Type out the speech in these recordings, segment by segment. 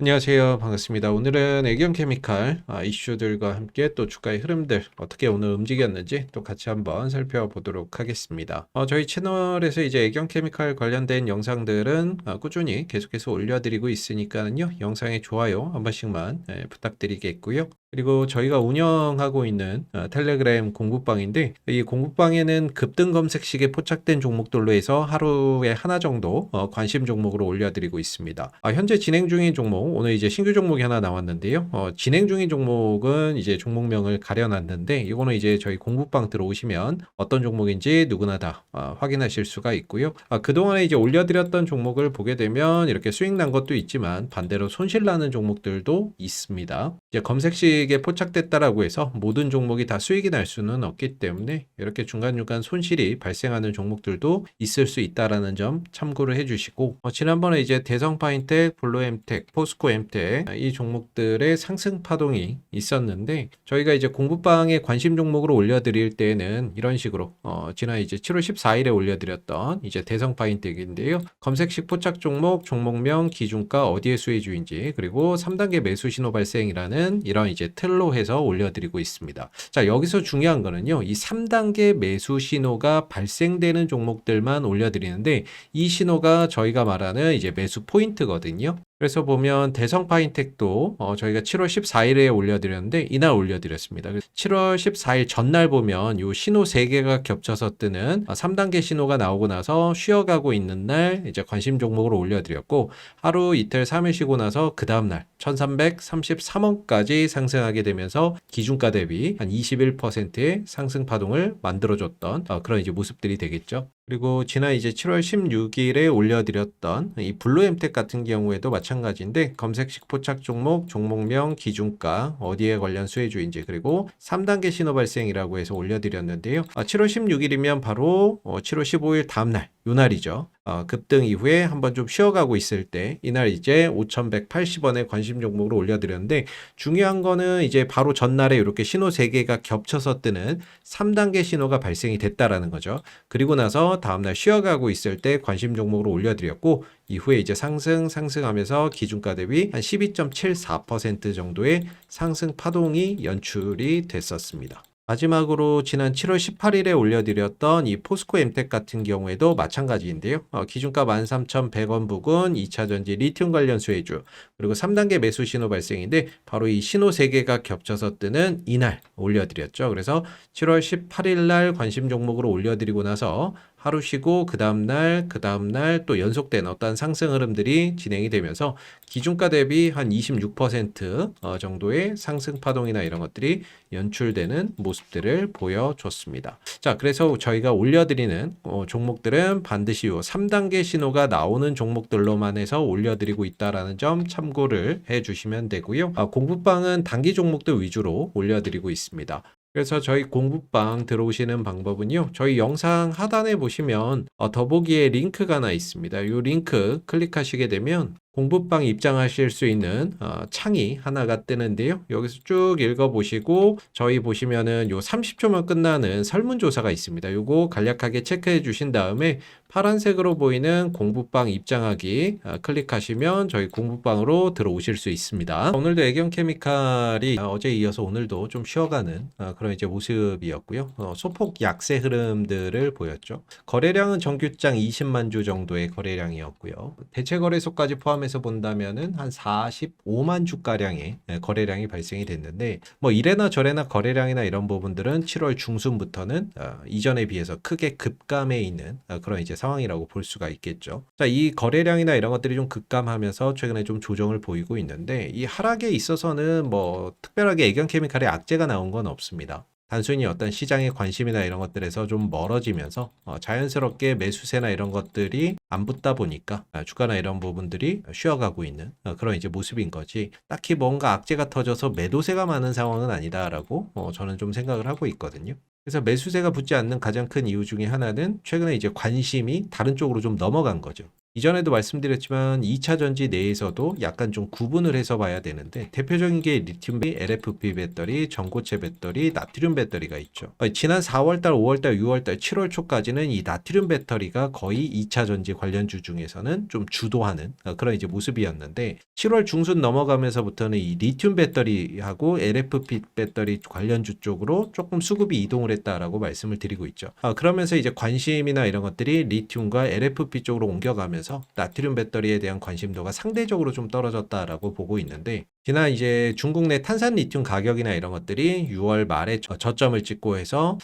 안녕하세요. 반갑습니다. 오늘은 애견케미칼 이슈들과 함께 또 주가의 흐름들 어떻게 오늘 움직였는지 또 같이 한번 살펴보도록 하겠습니다. 저희 채널에서 이제 애견케미칼 관련된 영상들은 꾸준히 계속해서 올려드리고 있으니까요. 영상에 좋아요 한 번씩만 부탁드리겠고요. 그리고 저희가 운영하고 있는 텔레그램 공부방인데, 이 공부방에는 급등 검색식에 포착된 종목들로 해서 하루에 하나 정도 관심 종목으로 올려드리고 있습니다. 현재 진행 중인 종목, 오늘 이제 신규 종목이 하나 나왔는데요. 진행 중인 종목은 이제 종목명을 가려놨는데, 이거는 이제 저희 공부방 들어오시면 어떤 종목인지 누구나 다 확인하실 수가 있고요. 그동안에 이제 올려드렸던 종목을 보게 되면 이렇게 수익 난 것도 있지만 반대로 손실 나는 종목들도 있습니다. 이제 검색식에 포착됐다라고 해서 모든 종목이 다 수익이 날 수는 없기 때문에 이렇게 중간중간 손실이 발생하는 종목들도 있을 수 있다라는 점 참고를 해주시고, 지난번에 이제 대성파인텍, 블루엠텍, 포스코엠텍 이 종목들의 상승 파동이 있었는데, 저희가 이제 공부방에 관심 종목으로 올려드릴 때는 이런 식으로 지난 이제 7월 14일에 올려드렸던 이제 대성파인텍인데요. 검색식 포착 종목, 종목명, 기준가, 어디에 수혜주인지, 그리고 3단계 매수 신호 발생이라는 이런 이제 틀로 해서 올려드리고 있습니다. 자, 여기서 중요한 거는요, 이 3단계 매수 신호가 발생되는 종목들만 올려드리는데, 이 신호가 저희가 말하는 이제 매수 포인트거든요. 그래서 보면 대성파인텍도 저희가 7월 14일에 올려드렸는데 이날 올려드렸습니다. 7월 14일 전날 보면 요 신호 3개가 겹쳐서 뜨는 3단계 신호가 나오고 나서 쉬어가고 있는 날 이제 관심 종목으로 올려드렸고, 하루 이틀 3일 쉬고 나서 그 다음날 1333원까지 상승하게 되면서 기준가 대비 한 21%의 상승 파동을 만들어줬던 그런 이제 모습들이 되겠죠. 그리고 지난 이제 7월 16일에 올려드렸던 이 블루엠텍 같은 경우에도 마찬가지인데, 검색식 포착 종목, 종목명, 기준가, 어디에 관련 수혜주인지, 그리고 3단계 신호 발생이라고 해서 올려드렸는데요. 7월 16일이면 바로 7월 15일 다음날, 요 날이죠. 급등 이후에 한번 좀 쉬어가고 있을 때 이날 이제 5,180원의 관심 종목으로 올려드렸는데, 중요한 거는 이제 바로 전날에 이렇게 신호 3개가 겹쳐서 뜨는 3단계 신호가 발생이 됐다라는 거죠. 그리고 나서 다음날 쉬어가고 있을 때 관심 종목으로 올려드렸고, 이후에 이제 상승하면서 기준가 대비 한 12.74% 정도의 상승 파동이 연출이 됐었습니다. 마지막으로 지난 7월 18일에 올려드렸던 이 포스코엠텍 같은 경우에도 마찬가지인데요. 기준가 13,100원 부근 2차전지 리튬 관련 수혜주, 그리고 3단계 매수 신호 발생인데 바로 이 신호 3개가 겹쳐서 뜨는 이날 올려드렸죠. 그래서 7월 18일 날 관심 종목으로 올려드리고 나서 하루 쉬고 그 다음날 또 연속된 어떤 상승 흐름들이 진행이 되면서 기준가 대비 한 26% 정도의 상승 파동이나 이런 것들이 연출되는 모습들을 보여줬습니다. 자, 그래서 저희가 올려드리는 종목들은 반드시 요 3단계 신호가 나오는 종목들로만 해서 올려드리고 있다라는 점 참고를 해주시면 되고요. 공부방은 단기 종목들 위주로 올려드리고 있습니다. 그래서 저희 공부방 들어오시는 방법은요, 저희 영상 하단에 보시면 더보기에 링크가 하나 있습니다. 이 링크 클릭하시게 되면 공부방 입장하실 수 있는 창이 하나가 뜨는데요. 여기서 쭉 읽어보시고 저희 보시면은 요 30초만 끝나는 설문조사가 있습니다. 요거 간략하게 체크해 주신 다음에 파란색으로 보이는 공부방 입장하기 클릭하시면 저희 공부방으로 들어오실 수 있습니다. 오늘도 애견케미칼이 어제 이어서 오늘도 좀 쉬어가는 그런 이제 모습이었고요. 소폭 약세 흐름들을 보였죠. 거래량은 정규장 20만 주 정도의 거래량이었고요. 대체 거래소까지 포함해서 본다면은 한 45만 주가량의 거래량이 발생이 됐는데, 뭐 이래나 저래나 거래량이나 이런 부분들은 7월 중순부터는 이전에 비해서 크게 급감해 있는 그런 이제 상황이라고 볼 수가 있겠죠. 자, 이 거래량이나 이런 것들이 좀 급감하면서 최근에 좀 조정을 보이고 있는데, 이 하락에 있어서는 뭐 특별하게 애견케미칼의 악재가 나온 건 없습니다. 단순히 어떤 시장의 관심이나 이런 것들에서 좀 멀어지면서 자연스럽게 매수세나 이런 것들이 안 붙다 보니까 주가나 이런 부분들이 쉬어가고 있는 그런 이제 모습인 거지, 딱히 뭔가 악재가 터져서 매도세가 많은 상황은 아니다라고 저는 좀 생각을 하고 있거든요. 그래서 매수세가 붙지 않는 가장 큰 이유 중에 하나는 최근에 이제 관심이 다른 쪽으로 좀 넘어간 거죠. 이전에도 말씀드렸지만 2차 전지 내에서도 약간 좀 구분을 해서 봐야 되는데 대표적인 게 리튬 배터리, LFP 배터리, 전고체 배터리, 나트륨 배터리가 있죠. 지난 4월달, 5월달, 6월달, 7월 초까지는 이 나트륨 배터리가 거의 2차 전지 관련주 중에서는 좀 주도하는 그런 이제 모습이었는데 7월 중순 넘어가면서부터는 이 리튬 배터리하고 LFP 배터리 관련주 쪽으로 조금 수급이 이동을 했다라고 말씀을 드리고 있죠. 그러면서 이제 관심이나 이런 것들이 리튬과 LFP 쪽으로 옮겨가면서 나트륨 배터리에 대한 관심도가 상대적으로 좀 떨어졌다라고 보고 있는데 지난 이제 중국 내 탄산 리튬 가격이나 이런 것들이 6월 말에 저점을 찍고 해서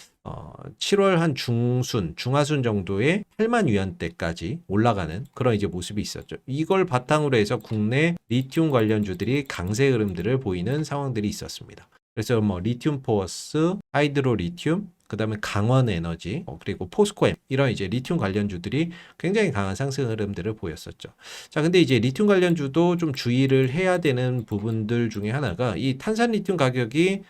7월 한 중하순 정도의 8만 위안대까지 올라가는 그런 이제 모습이 있었죠. 이걸 바탕으로 해서 국내 리튬 관련주들이 강세 흐름들을 보이는 상황들이 있었습니다. 그래서 뭐 리튬 포어스, 하이드로 리튬, 그다음에 강원 에너지, 그리고 포스코엠 이런 이제 리튬 관련주들이 굉장히 강한 상승 흐름들을 보였었죠. 자, 근데 이제 리튬 관련주도 좀 주의를 해야 되는 부분들 중에 하나가 이 탄산 리튬 가격이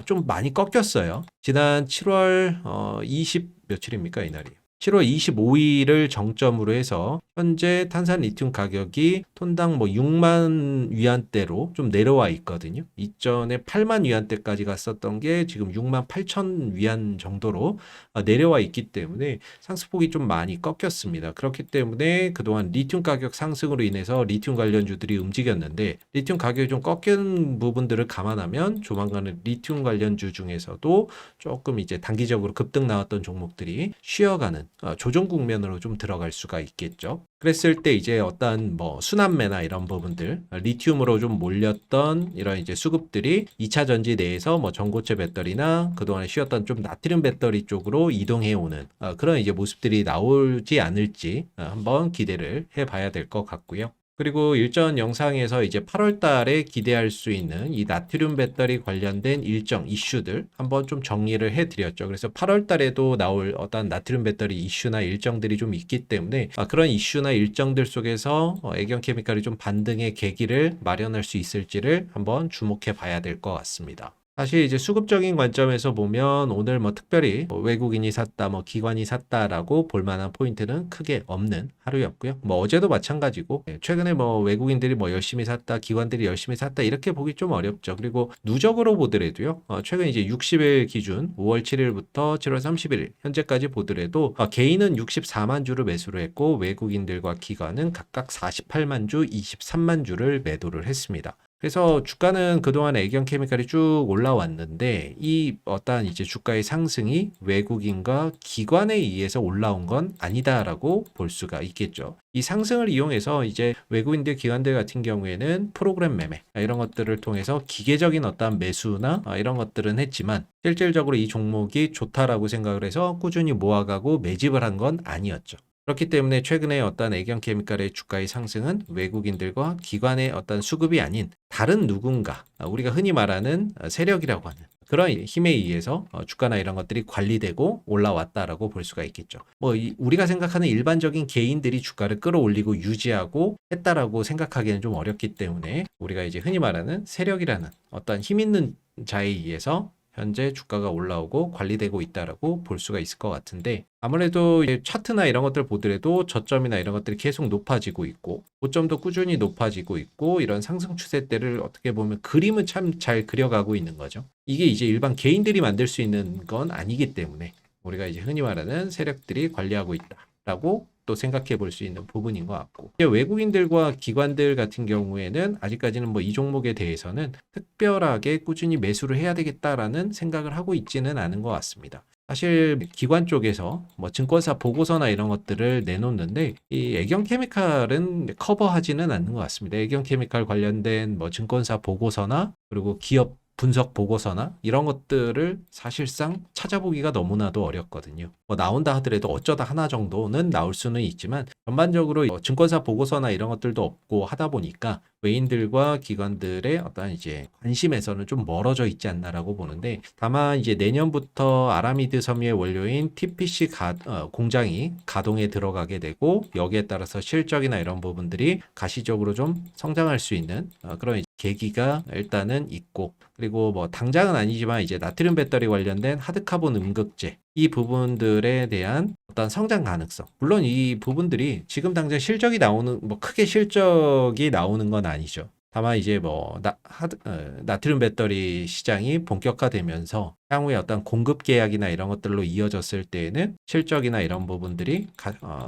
좀 많이 꺾였어요. 지난 7월 20 며칠입니까 이날이? 7월 25일을 정점으로 해서 현재 탄산 리튬 가격이 톤당 뭐 6만 위안대로 좀 내려와 있거든요. 이전에 8만 위안대까지 갔었던 게 지금 6만 8천 위안 정도로 내려와 있기 때문에 상승폭이 좀 많이 꺾였습니다. 그렇기 때문에 그동안 리튬 가격 상승으로 인해서 리튬 관련주들이 움직였는데 리튬 가격이 좀 꺾인 부분들을 감안하면 조만간은 리튬 관련주 중에서도 조금 이제 단기적으로 급등 나왔던 종목들이 쉬어가는 조정 국면으로 좀 들어갈 수가 있겠죠. 그랬을 때 이제 어떤 뭐 순환매나 이런 부분들, 리튬으로 좀 몰렸던 이런 이제 수급들이 2차 전지 내에서 뭐 전고체 배터리나 그동안에 쉬었던 좀 나트륨 배터리 쪽으로 이동해 오는 그런 이제 모습들이 나오지 않을지 한번 기대를 해봐야 될 것 같고요. 그리고 일전 영상에서 이제 8월 달에 기대할 수 있는 이 나트륨 배터리 관련된 일정 이슈들 한번 좀 정리를 해 드렸죠. 그래서 8월 달에도 나올 어떤 나트륨 배터리 이슈나 일정들이 좀 있기 때문에 그런 이슈나 일정들 속에서 애경케미칼이 좀 반등의 계기를 마련할 수 있을지를 한번 주목해 봐야 될 것 같습니다. 사실 이제 수급적인 관점에서 보면 오늘 뭐 특별히 뭐 외국인이 샀다, 뭐 기관이 샀다라고 볼 만한 포인트는 크게 없는 하루였고요. 뭐 어제도 마찬가지고 최근에 뭐 외국인들이 뭐 열심히 샀다, 기관들이 열심히 샀다 이렇게 보기 좀 어렵죠. 그리고 누적으로 보더라도요. 최근 이제 60일 기준 5월 7일부터 7월 31일 현재까지 보더라도 개인은 64만 주를 매수를 했고 외국인들과 기관은 각각 48만 주, 23만 주를 매도를 했습니다. 그래서 주가는 그동안 애경케미칼이 쭉 올라왔는데 이 어떠한 이제 주가의 상승이 외국인과 기관에 의해서 올라온 건 아니다라고 볼 수가 있겠죠. 이 상승을 이용해서 이제 외국인들 기관들 같은 경우에는 프로그램 매매 이런 것들을 통해서 기계적인 어떠한 매수나 이런 것들은 했지만 실질적으로 이 종목이 좋다라고 생각을 해서 꾸준히 모아가고 매집을 한 건 아니었죠. 그렇기 때문에 최근에 어떤 애경케미칼의 주가의 상승은 외국인들과 기관의 어떤 수급이 아닌 다른 누군가, 우리가 흔히 말하는 세력이라고 하는 그런 힘에 의해서 주가나 이런 것들이 관리되고 올라왔다라고 볼 수가 있겠죠. 뭐 우리가 생각하는 일반적인 개인들이 주가를 끌어올리고 유지하고 했다라고 생각하기는 좀 어렵기 때문에 우리가 이제 흔히 말하는 세력이라는 어떤 힘 있는 자에 의해서 현재 주가가 올라오고 관리되고 있다라고 볼 수가 있을 것 같은데 아무래도 이제 차트나 이런 것들 보더라도 저점이나 이런 것들이 계속 높아지고 있고 고점도 꾸준히 높아지고 있고 이런 상승 추세대를 어떻게 보면 그림은 참 잘 그려가고 있는 거죠. 이게 이제 일반 개인들이 만들 수 있는 건 아니기 때문에 우리가 이제 흔히 말하는 세력들이 관리하고 있다라고 또 생각해 볼 수 있는 부분인 것 같고 외국인들과 기관들 같은 경우에는 아직까지는 뭐 이 종목에 대해서는 특별하게 꾸준히 매수를 해야 되겠다라는 생각을 하고 있지는 않은 것 같습니다. 사실 기관 쪽에서 뭐 증권사 보고서나 이런 것들을 내놓는데 이 애경케미칼은 커버하지는 않는 것 같습니다. 애경케미칼 관련된 뭐 증권사 보고서나 그리고 기업 분석 보고서나 이런 것들을 사실상 찾아보기가 너무나도 어렵거든요. 뭐 나온다 하더라도 어쩌다 하나 정도는 나올 수는 있지만 전반적으로 증권사 보고서나 이런 것들도 없고 하다 보니까 외인들과 기관들의 어떤 이제 관심에서는 좀 멀어져 있지 않나라고 보는데 다만 이제 내년부터 아라미드 섬유의 원료인 TPC 공장이 가동에 들어가게 되고 여기에 따라서 실적이나 이런 부분들이 가시적으로 좀 성장할 수 있는 그런 계기가 일단은 있고 그리고 뭐 당장은 아니지만 이제 나트륨 배터리 관련된 하드카본 음극재 이 부분들에 대한 어떤 성장 가능성. 물론 이 부분들이 지금 당장 실적이 나오는, 뭐 크게 실적이 나오는 건 아니죠. 다만 이제 뭐 나트륨 배터리 시장이 본격화되면서 향후에 어떤 공급 계약이나 이런 것들로 이어졌을 때에는 실적이나 이런 부분들이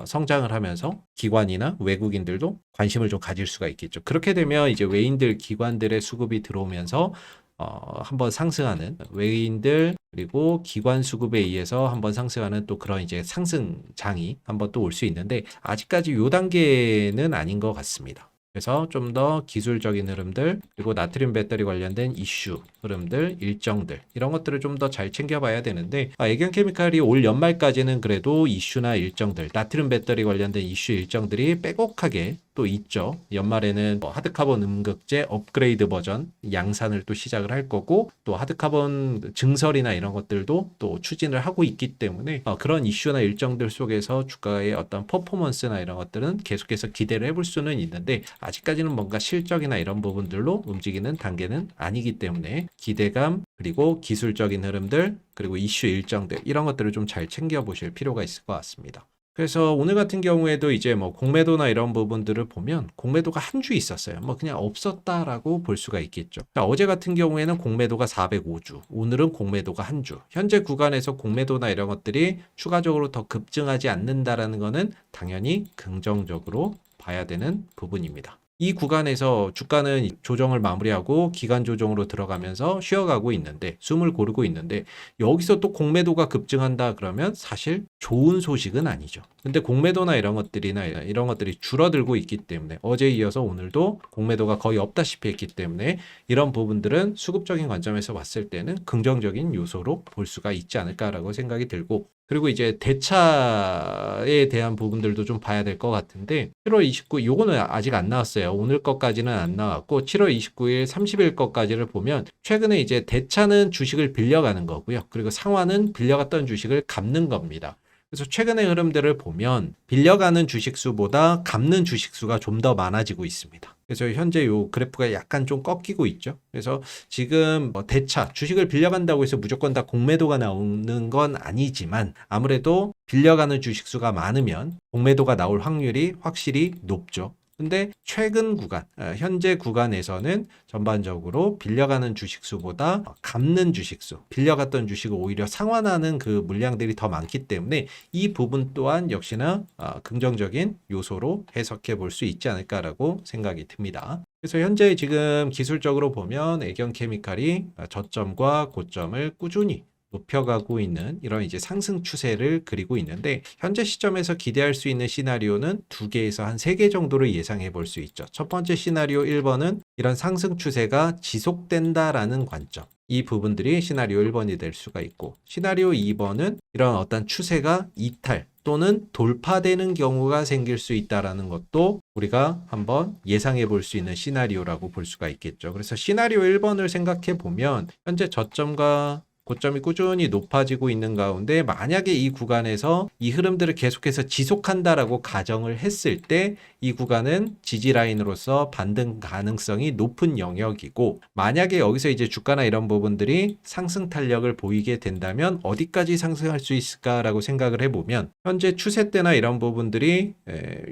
성장을 하면서 기관이나 외국인들도 관심을 좀 가질 수가 있겠죠. 그렇게 되면 이제 외인들 기관들의 수급이 들어오면서 한번 상승하는 외인들 그리고 기관 수급에 의해서 한번 상승하는 또 그런 이제 상승장이 한번 또 올 수 있는데 아직까지 요 단계는 아닌 것 같습니다. 그래서 좀 더 기술적인 흐름들 그리고 나트륨 배터리 관련된 이슈 흐름들 일정들 이런 것들을 좀 더 잘 챙겨봐야 되는데 애경케미칼이 올 연말까지는 그래도 이슈나 일정들 나트륨 배터리 관련된 이슈 일정들이 빼곡하게 또 있죠. 연말에는 하드카본 음극재 업그레이드 버전 양산을 또 시작을 할 거고 또 하드카본 증설이나 이런 것들도 또 추진을 하고 있기 때문에 그런 이슈나 일정들 속에서 주가의 어떤 퍼포먼스나 이런 것들은 계속해서 기대를 해볼 수는 있는데 아직까지는 뭔가 실적이나 이런 부분들로 움직이는 단계는 아니기 때문에 기대감 그리고 기술적인 흐름들 그리고 이슈 일정들 이런 것들을 좀 잘 챙겨보실 필요가 있을 것 같습니다. 그래서 오늘 같은 경우에도 이제 뭐 공매도나 이런 부분들을 보면 공매도가 한 주 있었어요. 뭐 그냥 없었다라고 볼 수가 있겠죠. 자, 어제 같은 경우에는 공매도가 405주, 오늘은 공매도가 한 주. 현재 구간에서 공매도나 이런 것들이 추가적으로 더 급증하지 않는다라는 거는 당연히 긍정적으로 봐야 되는 부분입니다. 이 구간에서 주가는 조정을 마무리하고 기간 조정으로 들어가면서 쉬어가고 있는데 숨을 고르고 있는데 여기서 또 공매도가 급증한다 그러면 사실 좋은 소식은 아니죠. 근데 공매도나 이런 것들이 줄어들고 있기 때문에 어제에 이어서 오늘도 공매도가 거의 없다시피 했기 때문에 이런 부분들은 수급적인 관점에서 봤을 때는 긍정적인 요소로 볼 수가 있지 않을까라고 생각이 들고 그리고 이제 대차에 대한 부분들도 좀 봐야 될 것 같은데 7월 29일 요거는 아직 안 나왔어요. 오늘 것까지는 안 나왔고 7월 29일 30일 것까지를 보면 최근에 이제 대차는 주식을 빌려가는 거고요. 그리고 상환은 빌려갔던 주식을 갚는 겁니다. 그래서 최근의 흐름들을 보면 빌려가는 주식수보다 갚는 주식수가 좀 더 많아지고 있습니다. 그래서 현재 요 그래프가 약간 좀 꺾이고 있죠. 그래서 지금 대차, 주식을 빌려간다고 해서 무조건 다 공매도가 나오는 건 아니지만 아무래도 빌려가는 주식수가 많으면 공매도가 나올 확률이 확실히 높죠. 근데 최근 구간, 현재 구간에서는 전반적으로 빌려가는 주식수보다 갚는 주식수, 빌려갔던 주식을 오히려 상환하는 그 물량들이 더 많기 때문에 이 부분 또한 역시나 긍정적인 요소로 해석해 볼 수 있지 않을까라고 생각이 듭니다. 그래서 현재 지금 기술적으로 보면 애경케미칼이 저점과 고점을 꾸준히 높여가고 있는 이런 이제 상승 추세를 그리고 있는데 현재 시점에서 기대할 수 있는 시나리오는 2개에서 한 3개 정도를 예상해 볼 수 있죠. 첫 번째 시나리오 1번은 이런 상승 추세가 지속된다라는 관점. 이 부분들이 시나리오 1번이 될 수가 있고 시나리오 2번은 이런 어떤 추세가 이탈 또는 돌파되는 경우가 생길 수 있다라는 것도 우리가 한번 예상해 볼 수 있는 시나리오라고 볼 수가 있겠죠. 그래서 시나리오 1번을 생각해 보면 현재 저점과 고점이 꾸준히 높아지고 있는 가운데 만약에 이 구간에서 이 흐름들을 계속해서 지속한다라고 가정을 했을 때 이 구간은 지지 라인으로서 반등 가능성이 높은 영역이고 만약에 여기서 이제 주가나 이런 부분들이 상승 탄력을 보이게 된다면 어디까지 상승할 수 있을까라고 생각을 해보면 현재 추세대나 이런 부분들이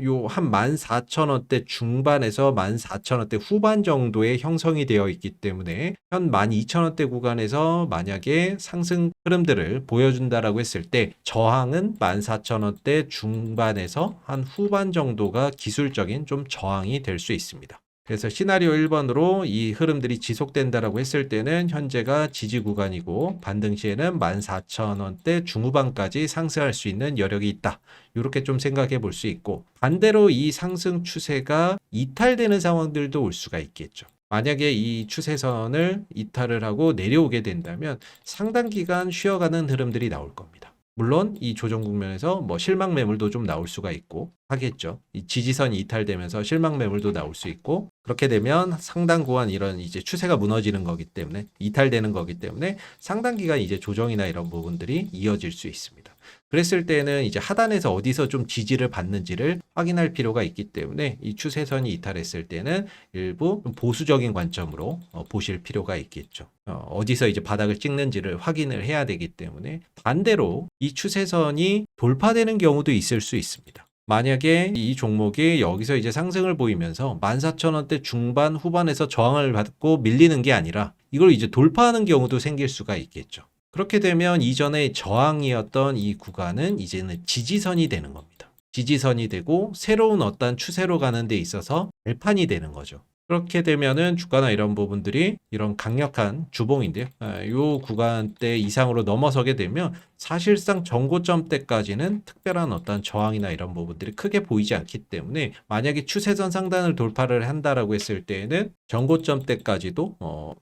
요 한 14,000원대 중반에서 14,000원대 후반 정도의 형성이 되어 있기 때문에 현 12,000원대 구간에서 만약에 상승 흐름들을 보여준다라고 했을 때 저항은 14,000원대 중반에서 한 후반 정도가 기술적인 좀 저항이 될 수 있습니다. 그래서 시나리오 1번으로 이 흐름들이 지속된다라고 했을 때는 현재가 지지 구간이고 반등 시에는 14,000원대 중후반까지 상승할 수 있는 여력이 있다. 이렇게 좀 생각해 볼 수 있고 반대로 이 상승 추세가 이탈되는 상황들도 올 수가 있겠죠. 만약에 이 추세선을 이탈을 하고 내려오게 된다면 상당 기간 쉬어가는 흐름들이 나올 겁니다. 물론 이 조정 국면에서 실망 매물도 좀 나올 수가 있고 하겠죠. 이 지지선이 이탈되면서 실망 매물도 나올 수 있고, 그렇게 되면 상당 구간 이런 이제 추세가 무너지는 거기 때문에, 이탈되는 거기 때문에 상당 기간 이제 조정이나 이런 부분들이 이어질 수 있습니다. 그랬을 때는 이제 하단에서 어디서 좀 지지를 받는지를 확인할 필요가 있기 때문에, 이 추세선이 이탈했을 때는 일부 좀 보수적인 관점으로 보실 필요가 있겠죠. 어디서 이제 바닥을 찍는지를 확인을 해야 되기 때문에, 반대로 이 추세선이 돌파되는 경우도 있을 수 있습니다. 만약에 이 종목이 여기서 이제 상승을 보이면서 14,000원대 중반 후반에서 저항을 받고 밀리는 게 아니라 이걸 이제 돌파하는 경우도 생길 수가 있겠죠. 그렇게 되면 이전에 저항이었던 이 구간은 이제는 지지선이 되는 겁니다. 지지선이 되고 새로운 어떤 추세로 가는 데 있어서 발판이 되는 거죠. 그렇게 되면은 주가나 이런 부분들이 이런 강력한 주봉인데요. 이 구간대 이상으로 넘어서게 되면 사실상 전고점 때까지는 특별한 어떤 저항이나 이런 부분들이 크게 보이지 않기 때문에, 만약에 추세선 상단을 돌파를 한다라고 했을 때에는 전고점 때까지도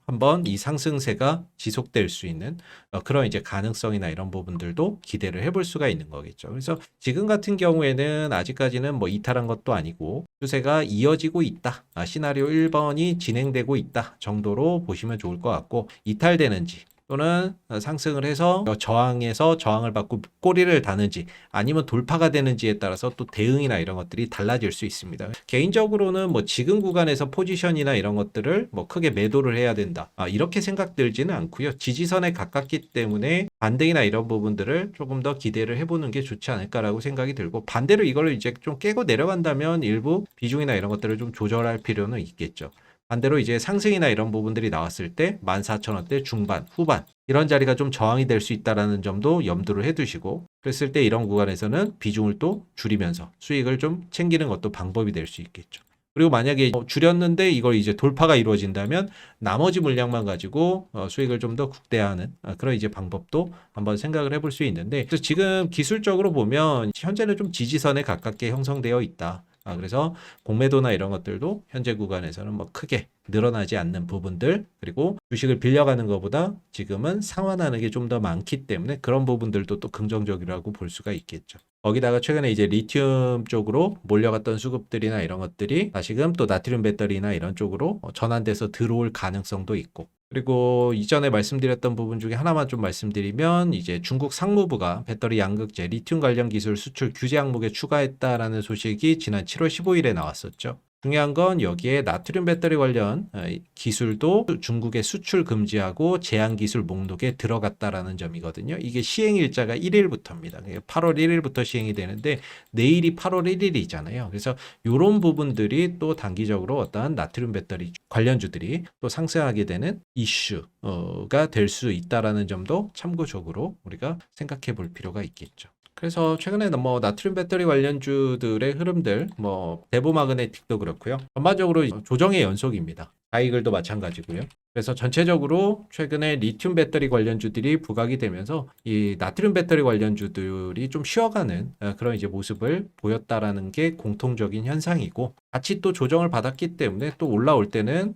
한번 이 상승세가 지속될 수 있는 그런 이제 가능성이나 이런 부분들도 기대를 해볼 수가 있는 거겠죠. 그래서 지금 같은 경우에는 아직까지는 뭐 이탈한 것도 아니고 추세가 이어지고 있다, 시나리오 1번이 진행되고 있다 정도로 보시면 좋을 것 같고, 이탈되는지 또는 상승을 해서 저항에서 저항을 받고 꼬리를 다는지 아니면 돌파가 되는지에 따라서 또 대응이나 이런 것들이 달라질 수 있습니다. 개인적으로는 뭐 지금 구간에서 포지션이나 이런 것들을 뭐 크게 매도를 해야 된다, 이렇게 생각들지는 않고요. 지지선에 가깝기 때문에 반등이나 이런 부분들을 조금 더 기대를 해보는 게 좋지 않을까라고 생각이 들고, 반대로 이걸 이제 좀 깨고 내려간다면 일부 비중이나 이런 것들을 좀 조절할 필요는 있겠죠. 반대로 이제 상승이나 이런 부분들이 나왔을 때 14,000원대 중반, 후반 이런 자리가 좀 저항이 될 수 있다는 점도 염두를 해두시고, 그랬을 때 이런 구간에서는 비중을 또 줄이면서 수익을 좀 챙기는 것도 방법이 될 수 있겠죠. 그리고 만약에 줄였는데 이걸 이제 돌파가 이루어진다면 나머지 물량만 가지고 수익을 좀 더 극대화하는 그런 이제 방법도 한번 생각을 해볼 수 있는데, 그래서 지금 기술적으로 보면 현재는 좀 지지선에 가깝게 형성되어 있다. 그래서 공매도나 이런 것들도 현재 구간에서는 뭐 크게 늘어나지 않는 부분들, 그리고 주식을 빌려가는 것보다 지금은 상환하는 게 좀 더 많기 때문에 그런 부분들도 또 긍정적이라고 볼 수가 있겠죠. 거기다가 최근에 이제 리튬 쪽으로 몰려갔던 수급들이나 이런 것들이 다시금 또 나트륨 배터리나 이런 쪽으로 전환돼서 들어올 가능성도 있고, 그리고 이전에 말씀드렸던 부분 중에 하나만 좀 말씀드리면, 이제 중국 상무부가 배터리 양극재 리튬 관련 기술 수출 규제 항목에 추가했다라는 소식이 지난 7월 15일에 나왔었죠. 중요한 건 여기에 나트륨 배터리 관련 기술도 중국에 수출 금지하고 제한 기술 목록에 들어갔다라는 점이거든요. 이게 시행 일자가 1일부터입니다. 8월 1일부터 시행이 되는데 내일이 8월 1일이잖아요. 그래서 이런 부분들이 또 단기적으로 어떠한 나트륨 배터리 관련주들이 또 상승하게 되는 이슈가 될 수 있다라는 점도 참고적으로 우리가 생각해 볼 필요가 있겠죠. 그래서 최근에 뭐 나트륨 배터리 관련주들의 흐름들, 뭐 대보마그네틱도 그렇고요. 전반적으로 조정의 연속입니다. 다이글도 마찬가지고요. 그래서 전체적으로 최근에 리튬 배터리 관련주들이 부각이 되면서 이 나트륨 배터리 관련주들이 좀 쉬어가는 그런 이제 모습을 보였다라는 게 공통적인 현상이고, 같이 또 조정을 받았기 때문에 또 올라올 때는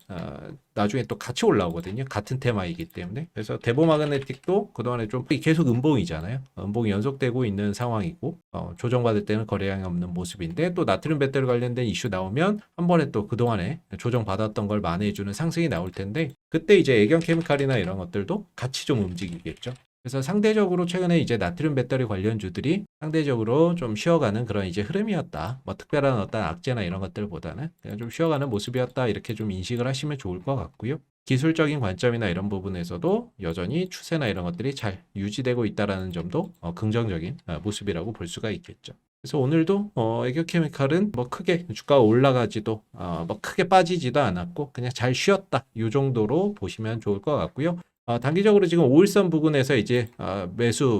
나중에 또 같이 올라오거든요. 같은 테마이기 때문에. 그래서 대보마그네틱도 그동안에 좀 계속 음봉이잖아요. 음봉이 연속되고 있는 상황이고, 조정받을 때는 거래량이 없는 모습인데, 또 나트륨 배터리 관련된 이슈 나오면 한 번에 또 그동안에 조정받았던 걸 만회해주는 상승이 나올 텐데, 그때 이제 애경케미칼이나 이런 것들도 같이 좀 움직이겠죠. 그래서 상대적으로 최근에 이제 나트륨 배터리 관련주들이 상대적으로 좀 쉬어가는 그런 이제 흐름이었다. 뭐 특별한 어떤 악재나 이런 것들보다는 그냥 좀 쉬어가는 모습이었다. 이렇게 좀 인식을 하시면 좋을 것 같고요. 기술적인 관점이나 이런 부분에서도 여전히 추세나 이런 것들이 잘 유지되고 있다라는 점도 긍정적인 모습이라고 볼 수가 있겠죠. 그래서 오늘도 애교케미칼은 뭐 크게 주가가 올라가지도 뭐 크게 빠지지도 않았고 그냥 잘 쉬었다. 이 정도로 보시면 좋을 것 같고요. 단기적으로 지금 5일선 부근에서 이제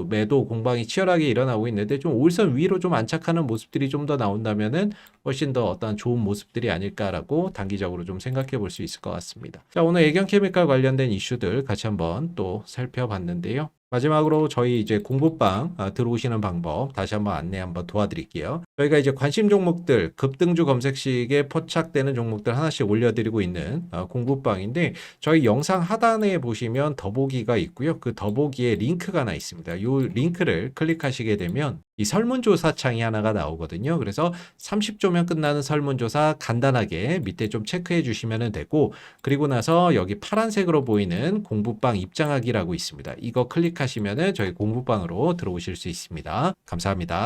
매도 공방이 치열하게 일어나고 있는데, 좀 5일선 위로 좀 안착하는 모습들이 좀 더 나온다면은 훨씬 더 어떤 좋은 모습들이 아닐까라고 단기적으로 좀 생각해 볼 수 있을 것 같습니다. 자, 오늘 애경케미칼 관련된 이슈들 같이 한번 또 살펴봤는데요. 마지막으로 저희 이제 공부방 들어오시는 방법 다시 한번 안내 한번 도와드릴게요. 저희가 이제 관심 종목들 급등주 검색식에 포착되는 종목들 하나씩 올려드리고 있는 공부방인데, 저희 영상 하단에 보시면 더보기가 있고요. 그 더보기에 링크가 하나 있습니다. 이 링크를 클릭하시게 되면 이 설문조사 창이 하나가 나오거든요. 그래서 30조면 끝나는 설문조사 간단하게 밑에 좀 체크해 주시면 되고, 그리고 나서 여기 파란색으로 보이는 공부방 입장하기라고 있습니다. 이거 클릭하시면 저희 공부방으로 들어오실 수 있습니다. 감사합니다.